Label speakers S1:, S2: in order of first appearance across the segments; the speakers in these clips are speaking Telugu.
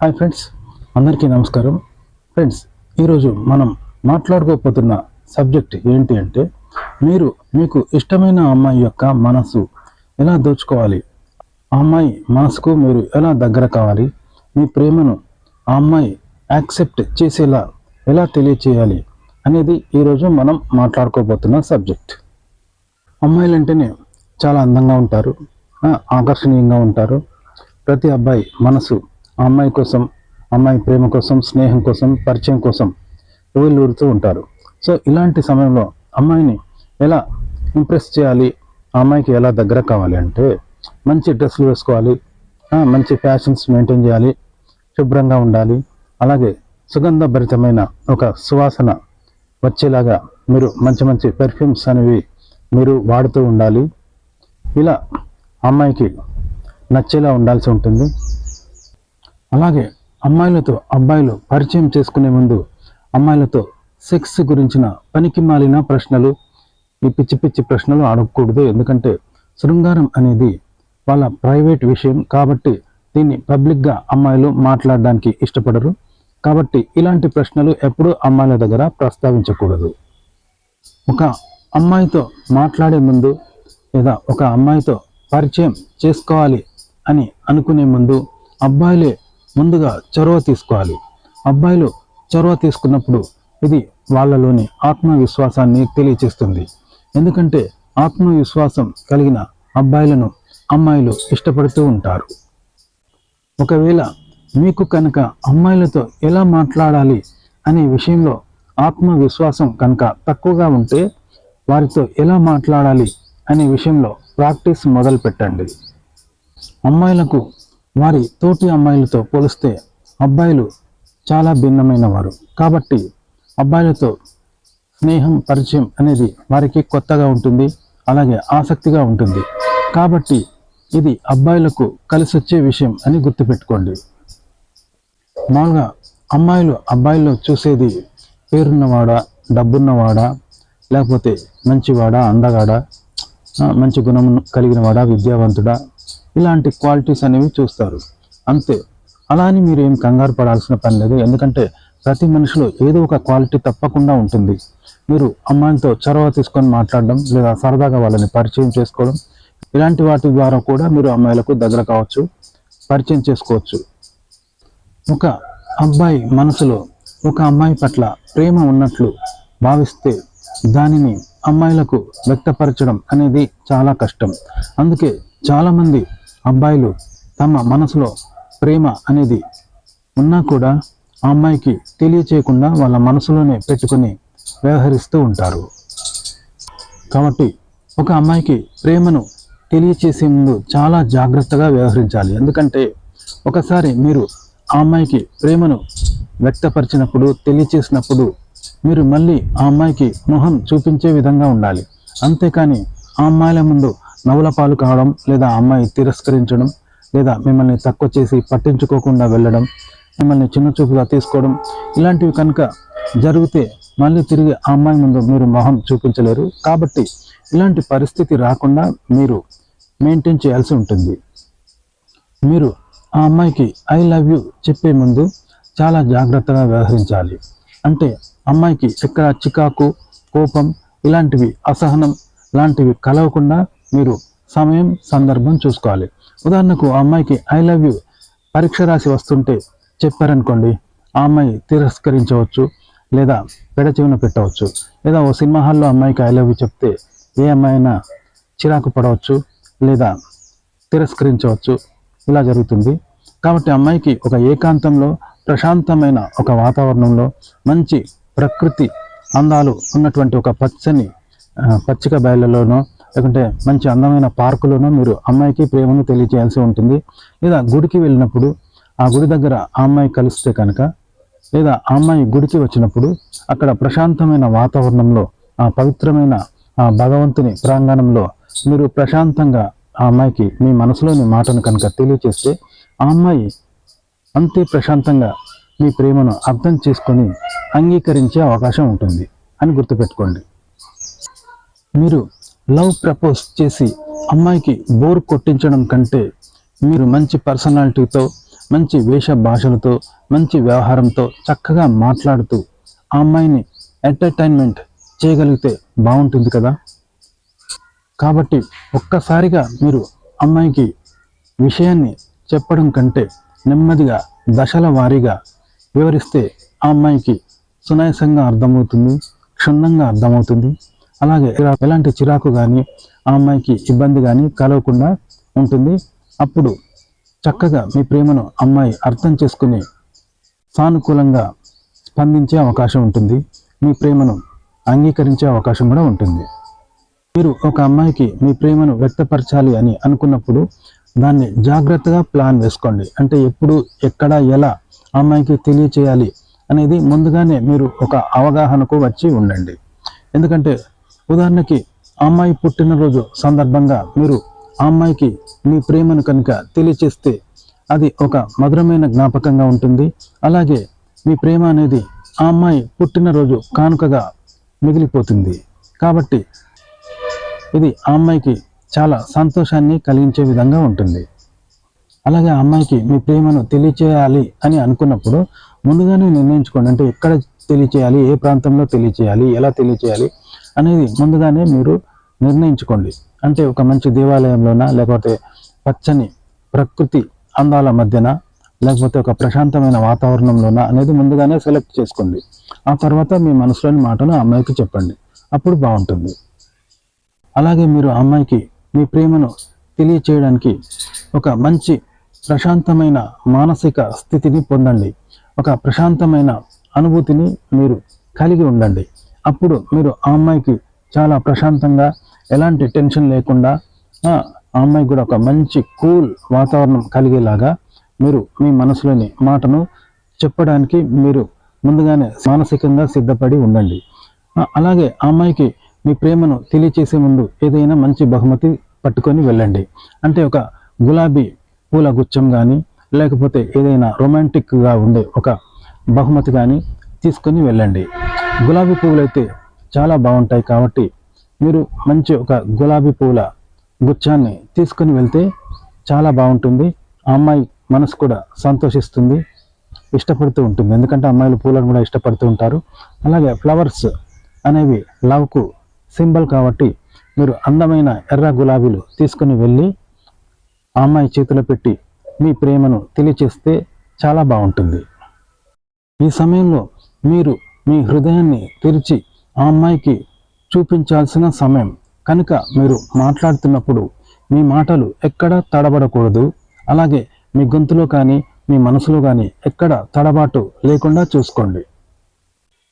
S1: హాయ్ ఫ్రెండ్స్, అందరికీ నమస్కారం. ఫ్రెండ్స్, ఈరోజు మనం మాట్లాడుకోబోతున్న సబ్జెక్ట్ ఏంటి అంటే, మీకు ఇష్టమైన అమ్మాయి యొక్క మనసు ఎలా దోచుకోవాలి, ఆ అమ్మాయి మనసుకు మీరు ఎలా దగ్గర కావాలి, మీ ప్రేమను ఆ అమ్మాయి యాక్సెప్ట్ చేసేలా ఎలా తెలియచేయాలి అనేది ఈరోజు మనం మాట్లాడుకోబోతున్న సబ్జెక్ట్. అమ్మాయిలు అంటేనే చాలా అందంగా ఉంటారు, ఆకర్షణీయంగా ఉంటారు. ప్రతి అబ్బాయి మనసు ఆ అమ్మాయి కోసం, అమ్మాయి ప్రేమ కోసం, స్నేహం కోసం, పరిచయం కోసం ఊరుతూ ఉంటారు. సో ఇలాంటి సమయంలో అమ్మాయిని ఎలా ఇంప్రెస్ చేయాలి, ఆ అమ్మాయికి ఎలా దగ్గర కావాలి అంటే, మంచి డ్రెస్సులు వేసుకోవాలి, మంచి ఫ్యాషన్స్ మెయింటైన్ చేయాలి, శుభ్రంగా ఉండాలి. అలాగే సుగంధభరితమైన ఒక సువాసన వచ్చేలాగా మీరు మంచి మంచి పెర్ఫ్యూమ్స్ అనేవి మీరు వాడుతూ ఉండాలి. ఇలా అమ్మాయికి నచ్చేలా ఉండాల్సి ఉంటుంది. అలాగే అమ్మాయిలతో అబ్బాయిలు పరిచయం చేసుకునే ముందు అమ్మాయిలతో సెక్స్ గురించిన పనికి మాలిన ప్రశ్నలు, ఈ పిచ్చి పిచ్చి ప్రశ్నలు అడగకూడదు. ఎందుకంటే శృంగారం అనేది వాళ్ళ ప్రైవేట్ విషయం కాబట్టి దీన్ని పబ్లిక్గా అమ్మాయిలు మాట్లాడడానికి ఇష్టపడరు. కాబట్టి ఇలాంటి ప్రశ్నలు ఎప్పుడూ అమ్మాయిల దగ్గర ప్రస్తావించకూడదు. ఒక అమ్మాయితో మాట్లాడే ముందు లేదా ఒక అమ్మాయితో పరిచయం చేసుకోవాలి అని అనుకునే ముందు అబ్బాయిలే ముందుగా చొరవ తీసుకోవాలి. అబ్బాయిలు చొరవ తీసుకున్నప్పుడు ఇది వాళ్ళలోని ఆత్మవిశ్వాసాన్ని తెలియచేస్తుంది. ఎందుకంటే ఆత్మవిశ్వాసం కలిగిన అబ్బాయిలను అమ్మాయిలు ఇష్టపడుతూ ఉంటారు. ఒకవేళ మీకు కనుక అమ్మాయిలతో ఎలా మాట్లాడాలి అనే విషయంలో ఆత్మవిశ్వాసం కనుక తక్కువగా ఉంటే, వారితో ఎలా మాట్లాడాలి అనే విషయంలో ప్రాక్టీస్ మొదలు పెట్టండి. అమ్మాయిలకు వారి తోటి అమ్మాయిలతో పోలిస్తే అబ్బాయిలు చాలా భిన్నమైన వారు కాబట్టి అబ్బాయిలతో స్నేహం, పరిచయం అనేది వారికి కొత్తగా ఉంటుంది, అలాగే ఆసక్తిగా ఉంటుంది. కాబట్టి ఇది అబ్బాయిలకు కలిసి వచ్చే విషయం అని గుర్తుపెట్టుకోండి. మామూలుగా అమ్మాయిలు అబ్బాయిల్లో చూసేది పేరున్నవాడా, డబ్బున్నవాడా, లేకపోతే మంచివాడా, అందగాడా, మంచి గుణం కలిగిన వాడా, విద్యావంతుడా, ఇలాంటి క్వాలిటీస్ అనేవి చూస్తారు. అంతే. అలా అని మీరు ఏం కంగారు పడాల్సిన పని లేదు. ఎందుకంటే ప్రతి మనిషిలో ఏదో ఒక క్వాలిటీ తప్పకుండా ఉంటుంది. మీరు అమ్మాయిలతో చొరవ తీసుకొని మాట్లాడడం లేదా సరదాగా వాళ్ళని పరిచయం చేసుకోవడం, ఇలాంటి వాటి ద్వారా కూడా మీరు అమ్మాయిలకు దగ్గర కావచ్చు, పరిచయం చేసుకోవచ్చు. ఒక అబ్బాయి మనసులో ఒక అమ్మాయి పట్ల ప్రేమ ఉన్నట్లు భావిస్తే దానిని అమ్మాయిలకు వ్యక్తపరచడం అనేది చాలా కష్టం. అందుకే చాలామంది అబ్బాయిలు తమ మనసులో ప్రేమ అనేది ఉన్నా కూడా ఆ అమ్మాయికి తెలియచేయకుండా వాళ్ళ మనసులోనే పెట్టుకొని వ్యవహరిస్తూ ఉంటారు. కాబట్టి ఒక అమ్మాయికి ప్రేమను తెలియచేసే ముందు చాలా జాగ్రత్తగా వ్యవహరించాలి. ఎందుకంటే ఒకసారి మీరు ఆ అమ్మాయికి ప్రేమను వ్యక్తపరిచినప్పుడు, తెలియచేసినప్పుడు మీరు మళ్ళీ ఆ అమ్మాయికి మొహం చూపించే విధంగా ఉండాలి. అంతేకాని ఆ అమ్మాయిల ముందు నవ్వుల పాలు కావడం, లేదా అమ్మాయి తిరస్కరించడం, లేదా మిమ్మల్ని తక్కువ చేసి పట్టించుకోకుండా వెళ్ళడం, మిమ్మల్ని చిన్న చూపుగా తీసుకోవడం, ఇలాంటివి కనుక జరిగితే మళ్ళీ తిరిగి ఆ అమ్మాయి ముందు మీరు మొహం చూపించలేరు. కాబట్టి ఇలాంటి పరిస్థితి రాకుండా మీరు మెయింటైన్ చేయాల్సి ఉంటుంది. మీరు ఆ అమ్మాయికి ఐ లవ్ యూ చెప్పే ముందు చాలా జాగ్రత్తగా వ్యవహరించాలి. అంటే అమ్మాయికి ఎక్కడ చికాకు, కోపం, ఇలాంటివి, అసహనం లాంటివి కలవకుండా మీరు సమయం, సందర్భం చూసుకోవాలి. ఉదాహరణకు ఆ అమ్మాయికి ఐ లవ్ యూ పరీక్ష రాసి వస్తుంటే చెప్పారనుకోండి, ఆ అమ్మాయి తిరస్కరించవచ్చు, లేదా పెడచెవిన పెట్టవచ్చు. లేదా ఓ సినిమా హాల్లో అమ్మాయికి ఐ లవ్ యూ చెప్తే ఏ అమ్మాయినా చిరాకు పడవచ్చు, లేదా తిరస్కరించవచ్చు. ఇలా జరుగుతుంది. కాబట్టి అమ్మాయికి ఒక ఏకాంతంలో, ప్రశాంతమైన ఒక వాతావరణంలో, మంచి ప్రకృతి అందాలు ఉన్నటువంటి ఒక పచ్చిక బయళ్ళలోనో, లేకుంటే మంచి అందమైన పార్కులోనో మీరు అమ్మాయికి ప్రేమను తెలియజేయాల్సి ఉంటుంది. లేదా గుడికి వెళ్ళినప్పుడు ఆ గుడి దగ్గర ఆ అమ్మాయి కలిస్తే కనుక, లేదా ఆ అమ్మాయి గుడికి వచ్చినప్పుడు అక్కడ ప్రశాంతమైన వాతావరణంలో, ఆ పవిత్రమైన ఆ భగవంతుని ప్రాంగణంలో మీరు ప్రశాంతంగా ఆ అమ్మాయికి మీ మనసులోని మాటను కనుక తెలియచేస్తే ఆ అమ్మాయి అంతే ప్రశాంతంగా మీ ప్రేమను అర్థం చేసుకొని అంగీకరించే అవకాశం ఉంటుంది అని గుర్తుపెట్టుకోండి. మీరు లవ్ ప్రపోజ్ చేసి అమ్మాయికి బోర్ కొట్టించడం కంటే మీరు మంచి పర్సనాలిటీతో, మంచి వేష భాషలతో, మంచి వ్యవహారంతో చక్కగా మాట్లాడుతూ ఆ అమ్మాయిని ఎంటర్టైన్మెంట్ చేయగలిగితే బాగుంటుంది కదా. కాబట్టి ఒక్కసారిగా మీరు అమ్మాయికి విషయాన్ని చెప్పడం కంటే నెమ్మదిగా దశల వారీగా వివరిస్తే ఆ అమ్మాయికి సునాయాసంగా అర్థమవుతుంది, క్షుణ్ణంగా అర్థమవుతుంది. అలాగే ఎలాంటి చిరాకు కానీ ఆ అమ్మాయికి ఇబ్బంది కానీ కలగకుండా ఉంటుంది. అప్పుడు చక్కగా మీ ప్రేమను అమ్మాయి అర్థం చేసుకుని సానుకూలంగా స్పందించే అవకాశం ఉంటుంది, మీ ప్రేమను అంగీకరించే అవకాశం కూడా ఉంటుంది. మీరు ఒక అమ్మాయికి మీ ప్రేమను వ్యక్తపరచాలి అని అనుకున్నప్పుడు దాన్ని జాగ్రత్తగా ప్లాన్ వేసుకోండి. అంటే ఎప్పుడు, ఎక్కడ, ఎలా అమ్మాయికి తెలియచేయాలి అనేది ముందుగానే మీరు ఒక అవగాహనకు వచ్చి ఉండండి. ఎందుకంటే ఉదాహరణకి అమ్మాయి పుట్టినరోజు సందర్భంగా మీరు ఆ అమ్మాయికి మీ ప్రేమను కనుక తెలియచేస్తే అది ఒక మధురమైన జ్ఞాపకంగా ఉంటుంది. అలాగే మీ ప్రేమ అనేది ఆ అమ్మాయి పుట్టినరోజు కానుకగా మిగిలిపోతుంది. కాబట్టి ఇది ఆ అమ్మాయికి చాలా సంతోషాన్ని కలిగించే విధంగా ఉంటుంది. అలాగే ఆ అమ్మాయికి మీ ప్రేమను తెలియచేయాలి అని అనుకున్నప్పుడు ముందుగానే నిర్ణయించుకోండి. అంటే ఎక్కడ తెలియచేయాలి, ఏ ప్రాంతంలో తెలియచేయాలి, ఎలా తెలియచేయాలి అనేది ముందుగానే మీరు నిర్ణయించుకోండి. అంటే ఒక మంచి దేవాలయంలోన, లేకపోతే పచ్చని ప్రకృతి అందాల మధ్యన, లేకపోతే ఒక ప్రశాంతమైన వాతావరణంలోన అనేది ముందుగానే సెలెక్ట్ చేసుకోండి. ఆ తర్వాత మీ మనసులోని మాటను అమ్మాయికి చెప్పండి, అప్పుడు బాగుంటుంది. అలాగే మీరు అమ్మాయికి మీ ప్రేమను తెలియచేయడానికి ఒక మంచి ప్రశాంతమైన మానసిక స్థితిని పొందండి. ఒక ప్రశాంతమైన అనుభూతిని మీరు కలిగి ఉండండి. అప్పుడు మీరు ఆ అమ్మాయికి చాలా ప్రశాంతంగా, ఎలాంటి టెన్షన్ లేకుండా, ఆ అమ్మాయికి కూడా ఒక మంచి కూల్ వాతావరణం కలిగేలాగా మీరు మీ మనసులోని మాటను చెప్పడానికి మీరు ముందుగానే మానసికంగా సిద్ధపడి ఉండండి. అలాగే ఆ అమ్మాయికి మీ ప్రేమను తెలియచేసే ముందు ఏదైనా మంచి బహుమతి పట్టుకొని వెళ్ళండి. అంటే ఒక గులాబీ పూల గుచ్చం కానీ, లేకపోతే ఏదైనా రొమాంటిక్గా ఉండే ఒక బహుమతి కానీ తీసుకొని వెళ్ళండి. గులాబీ పువ్వులు అయితే చాలా బాగుంటాయి కాబట్టి మీరు మంచి ఒక గులాబీ పువ్వుల గుచ్చాన్ని తీసుకొని వెళ్తే చాలా బాగుంటుంది. ఆ అమ్మాయి మనసు కూడా సంతోషిస్తుంది, ఇష్టపడుతూ ఉంటుంది. ఎందుకంటే అమ్మాయిలు పూలను కూడా ఇష్టపడుతూ ఉంటారు. అలాగే ఫ్లవర్స్ అనేవి లవ్కు సింబల్ కాబట్టి మీరు అందమైన ఎర్ర గులాబీలు తీసుకుని వెళ్ళి ఆ అమ్మాయి చేతిలో పెట్టి మీ ప్రేమను తెలియచేస్తే చాలా బాగుంటుంది. ఈ సమయంలో మీరు మీ హృదయాన్ని తెరిచి ఆ అమ్మాయికి చూపించాల్సిన సమయం కనుక మీరు మాట్లాడుతున్నప్పుడు మీ మాటలు ఎక్కడ తడబడకూడదు. అలాగే మీ గొంతులో కానీ మీ మనసులో కానీ ఎక్కడ తడబాటు లేకుండా చూసుకోండి.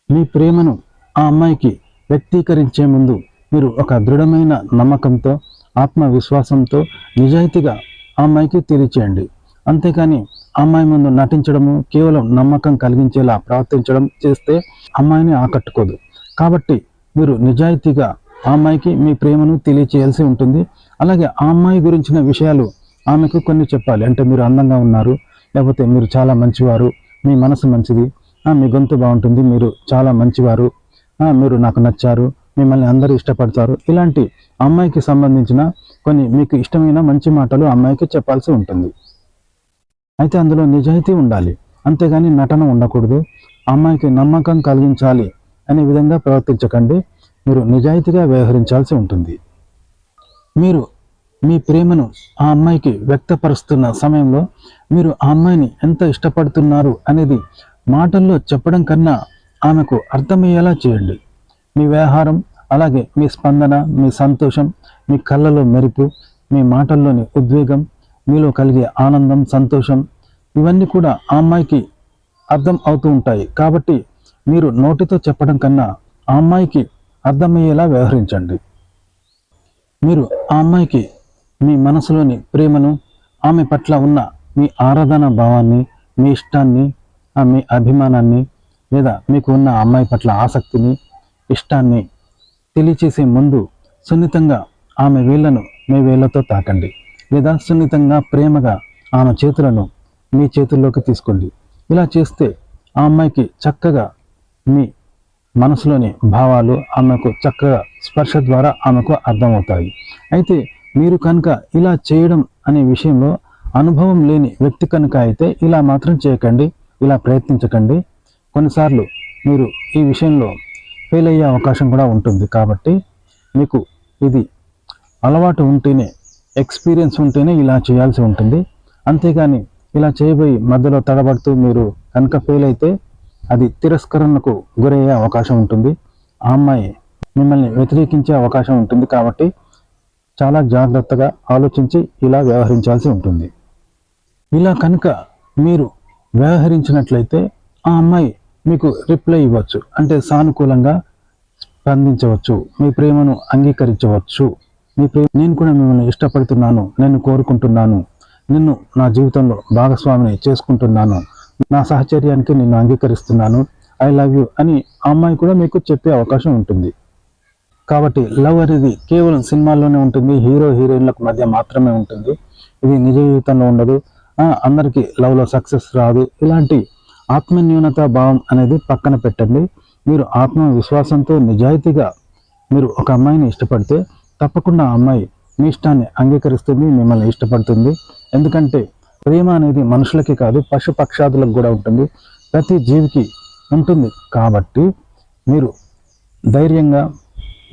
S1: మీ ప్రేమను ఆ అమ్మాయికి వ్యక్తీకరించే ముందు మీరు ఒక దృఢమైన నమ్మకంతో, ఆత్మవిశ్వాసంతో, నిజాయితీగా ఆ అమ్మాయికి తెలియచేయండి. అంతేకాని ఆ అమ్మాయి ముందు నటించడము, కేవలం నమ్మకం కలిగించేలా ప్రవర్తించడం చేస్తే అమ్మాయిని ఆకట్టుకోదు. కాబట్టి మీరు నిజాయితీగా ఆ అమ్మాయికి మీ ప్రేమను తెలియచేయాల్సి ఉంటుంది. అలాగే ఆ అమ్మాయి గురించిన విషయాలు ఆమెకు కొన్ని చెప్పాలి. అంటే మీరు అందంగా ఉన్నారు, లేకపోతే మీరు చాలా మంచివారు, మీ మనసు మంచిది, మీ గొంతు బాగుంటుంది, మీరు చాలా మంచివారు, మీరు నాకు నచ్చారు, మిమ్మల్ని అందరూ ఇష్టపడతారు. ఇలాంటి అమ్మాయికి సంబంధించిన కొన్ని మీకు ఇష్టమైన మంచి మాటలు అమ్మాయికి చెప్పాల్సి ఉంటుంది. అయితే అందులో నిజాయితీ ఉండాలి, అంతేగాని నటన ఉండకూడదు. అమ్మాయికి నమ్మకం కలిగించాలి అనే విధంగా ప్రవర్తించకండి. మీరు నిజాయితీగా వ్యవహరించాల్సి ఉంటుంది. మీరు మీ ప్రేమను ఆ అమ్మాయికి వ్యక్తపరుస్తున్న సమయంలో మీరు ఆ అమ్మాయిని ఎంత ఇష్టపడుతున్నారు అనేది మాటల్లో చెప్పడం కన్నా ఆమెకు అర్థమయ్యేలా చేయండి. మీ వ్యవహారం, అలాగే మీ స్పందన, మీ సంతోషం, మీ కళ్ళలో మెరుపు, మీ మాటల్లోని ఉద్వేగం, మీలో కలిగే ఆనందం, సంతోషం, ఇవన్నీ కూడా ఆ అమ్మాయికి అర్థం అవుతూ ఉంటాయి. కాబట్టి మీరు నోటితో చెప్పడం కన్నా ఆ అమ్మాయికి అర్థమయ్యేలా వ్యవహరించండి. మీరు ఆ అమ్మాయికి మీ మనసులోని ప్రేమను, ఆమె పట్ల ఉన్న మీ ఆరాధన భావాన్ని, మీ ఇష్టాన్ని, మీ అభిమానాన్ని, లేదా మీకు ఉన్న అమ్మాయి పట్ల ఆసక్తిని, ఇష్టాన్ని తెలియచేసే ముందు సున్నితంగా ఆమె వేళ్లను మీ వేళ్లతో తాకండి. లేదా సున్నితంగా, ప్రేమగా ఆమె చేతులను మీ చేతుల్లోకి తీసుకోండి. ఇలా చేస్తే ఆ అమ్మాయికి చక్కగా మీ మనసులోని భావాలు ఆమెకు చక్కగా స్పర్శ ద్వారా ఆమెకు అర్థమవుతాయి. అయితే మీరు కనుక ఇలా చేయడం అనే విషయంలో అనుభవం లేని వ్యక్తి కనుక అయితే ఇలా మాత్రం చేయకండి, ఇలా ప్రయత్నించకండి. కొన్నిసార్లు మీరు ఈ విషయంలో ఫెయిల్ అయ్యే అవకాశం కూడా ఉంటుంది. కాబట్టి మీకు ఇది అలవాటు ఉంటేనే, ఎక్స్పీరియన్స్ ఉంటేనే ఇలా చేయాల్సి ఉంటుంది. అంతేగాని ఇలా చేయబోయి మధ్యలో తడబడుతూ మీరు కనుక ఫెయిల్ అయితే అది తిరస్కరణకు గురయ్యే అవకాశం ఉంటుంది. ఆ అమ్మాయి మిమ్మల్ని వ్యతిరేకించే అవకాశం ఉంటుంది. కాబట్టి చాలా జాగ్రత్తగా ఆలోచించి ఇలా వ్యవహరించాల్సి ఉంటుంది. ఇలా కనుక మీరు వ్యవహరించినట్లయితే ఆ అమ్మాయి మీకు రిప్లై ఇవ్వచ్చు, అంటే సానుకూలంగా స్పందించవచ్చు, మీ ప్రేమను అంగీకరించవచ్చు. నేను కూడా మిమ్మల్ని ఇష్టపడుతున్నాను, నేను కోరుకుంటున్నాను, నిన్ను నా జీవితంలో భాగస్వామిని చేసుకుంటున్నాను, నా సహచర్యానికి నిన్ను అంగీకరిస్తున్నాను, ఐ లవ్ యూ అని ఆ అమ్మాయి కూడా మీకు చెప్పే అవకాశం ఉంటుంది. కాబట్టి లవ్ అనేది కేవలం సినిమాల్లోనే ఉంటుంది, హీరో హీరోయిన్లకు మధ్య మాత్రమే ఉంటుంది. ఇది నిజ జీవితంలో ఉండదు. అందరికీ లవ్లో సక్సెస్ రాదు. ఇలాంటి ఆత్మన్యూనత భావం అనేది పక్కన పెట్టండి. మీరు ఆత్మవిశ్వాసంతో నిజాయితీగా మీరు ఒక అమ్మాయిని ఇష్టపడితే తప్పకుండా ఆ అమ్మాయి మీ ఇష్టాన్ని అంగీకరిస్తుంది, మిమ్మల్ని ఇష్టపడుతుంది. ఎందుకంటే ప్రేమ అనేది మనుషులకి కాదు, పశు పక్షాదులకు కూడా ఉంటుంది, ప్రతి జీవికి ఉంటుంది. కాబట్టి మీరు ధైర్యంగా,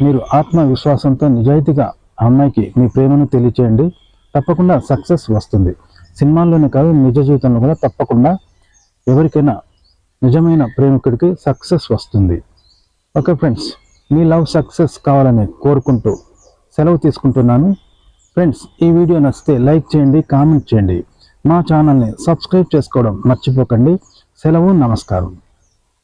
S1: మీరు ఆత్మవిశ్వాసంతో నిజాయితీగా ఆ అమ్మాయికి మీ ప్రేమను తెలియచేయండి. తప్పకుండా సక్సెస్ వస్తుంది. సినిమాల్లోనే కాదు, నిజ జీవితంలో కూడా తప్పకుండా ఎవరికైనా నిజమైన ప్రేమికుడికి సక్సెస్ వస్తుంది. ఓకే ఫ్రెండ్స్, మీ లవ్ సక్సెస్ కావాలని కోరుకుంటూ సెలవు తీసుకుంటున్నాను. ఫ్రెండ్స్, ఈ వీడియో నచ్చితే లైక్ చేయండి, కామెంట్ చేయండి, మా ఛానల్ని సబ్స్క్రైబ్ చేసుకోవడం మర్చిపోకండి. సెలవు, నమస్కారం.